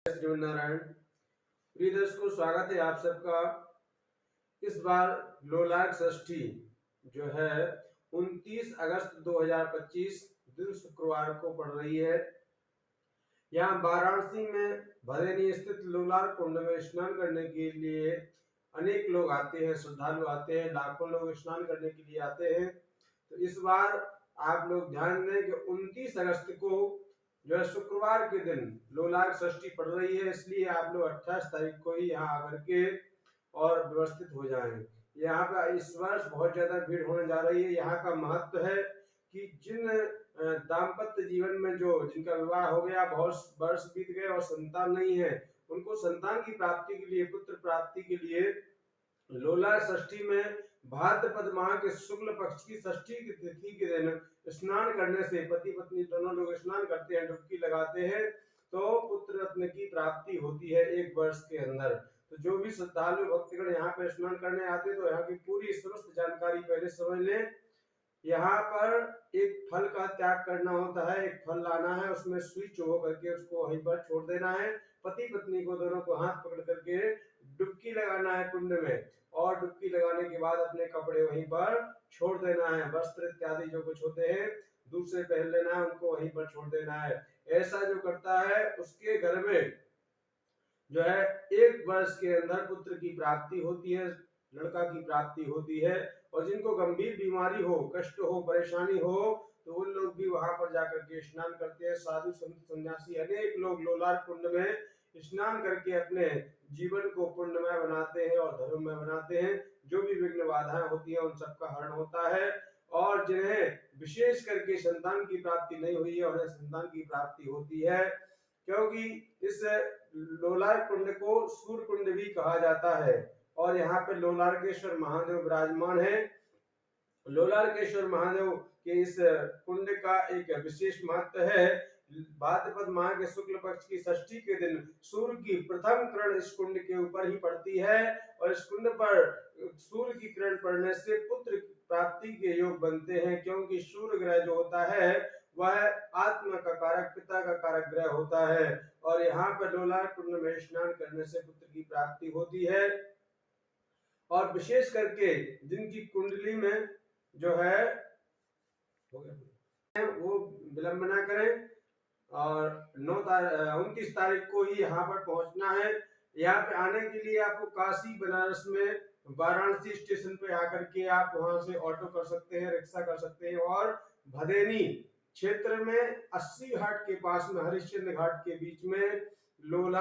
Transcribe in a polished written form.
नारायण। प्रिय दर्शकों, स्वागत है आप सबका। इस बार लोलार्क षष्ठी जो है 29 अगस्त 2025 दिन शुक्रवार को पड़ रही है। यहाँ वाराणसी में भदेनी स्थित लोलार्क कुंड में स्नान करने के लिए अनेक लोग आते हैं, श्रद्धालु आते हैं, लाखों लोग स्नान करने के लिए आते हैं। तो इस बार आप लोग ध्यान दें कि 29 अगस्त को जो है शुक्रवार के दिन लोलार्क षष्ठी पड़ रही है, इसलिए आप लोग 28 तारीख को ही यहाँ आकर के और व्यवस्थित हो जाएं। यहाँ पे इस वर्ष बहुत ज्यादा भीड़ होने जा रही है। यहाँ का महत्व है कि जिन दाम्पत्य जीवन में जिनका विवाह हो गया, बहुत वर्ष बीत गए और संतान नहीं है, उनको संतान की प्राप्ति के लिए, पुत्र प्राप्ति के लिए लोलार्क षष्ठी में भाद्रपद माह के शुक्ल पक्ष की षष्ठी की तिथि के दिन स्नान करने से पति पत्नी दोनों लोग स्नान करते हैं, डुबकी लगाते हैं, तो पुत्र रत्न की प्राप्ति होती है 1 वर्ष के अंदर। तो जो भी श्रद्धालु भक्तगण यहाँ पे स्नान करने आते हैं तो यहाँ की पूरी समस्त जानकारी पहले समझ लें। यहाँ पर एक फल का त्याग करना होता है, एक फल लाना है, उसमें सुई चो करके उसको वहीं पर छोड़ देना है। पति पत्नी को दोनों को हाथ पकड़ करके डुबकी लगाना है कुंड में, और डुबकी लगाने के बाद अपने कपड़े वहीं पर छोड़ देना है। वस्त्र इत्यादि जो कुछ होते हैं दूसरे पहन लेना है, उनको वहीं पर छोड़ देना है। ऐसा जो करता है उसके घर में जो है 1 वर्ष के अंदर पुत्र की प्राप्ति होती है, लड़का की प्राप्ति होती है। और जिनको गंभीर बीमारी हो, कष्ट हो, परेशानी हो, तो उन लोग भी वहां पर जाकर के स्नान करते हैं। साधु संत सन्यासी अनेक लोग लोलार्क कुंड में स्नान करके अपने जीवन को पुण्यमय बनाते हैं और धर्ममय बनाते हैं। जो भी विघ्न बाधाएं होती है उन सबका हरण होता है। और जिन्हें विशेष करके संतान की प्राप्ति नहीं हुई है उन्हें संतान की प्राप्ति होती है, क्योंकि इस लोलार्क कुंड को सूर्य कुंड भी कहा जाता है। और यहाँ पे लोलार्केश्वर महादेव विराजमान है। लोलार्केश्वर महादेव के इस कुंड का एक विशेष महत्व है। भाद्रपद माह के शुक्ल पक्ष की षष्ठी के दिन सूर्य की प्रथम किरण इस कुंड के ऊपर ही पड़ती है, और इस कुंड पर सूर्य की किरण पड़ने से पुत्र प्राप्ति के योग बनते हैं, क्योंकि सूर्य ग्रह जो होता है वह आत्मा का कारक, पिता का कारक ग्रह होता है। और यहाँ पर लोलार्क कुंड में स्नान करने से पुत्र की प्राप्ति होती है। और विशेष करके जिनकी कुंडली में जो है वो विलंब ना करें, और 29 तारीख को ही यहाँ पर पहुंचना है। यहाँ पे आने के लिए आपको काशी बनारस में वाराणसी स्टेशन पे आकर के आप वहां से ऑटो कर सकते हैं, रिक्शा कर सकते हैं, और भदेनी क्षेत्र में 80 घाट के पास में हरिश्चंद्र घाट के बीच में लोला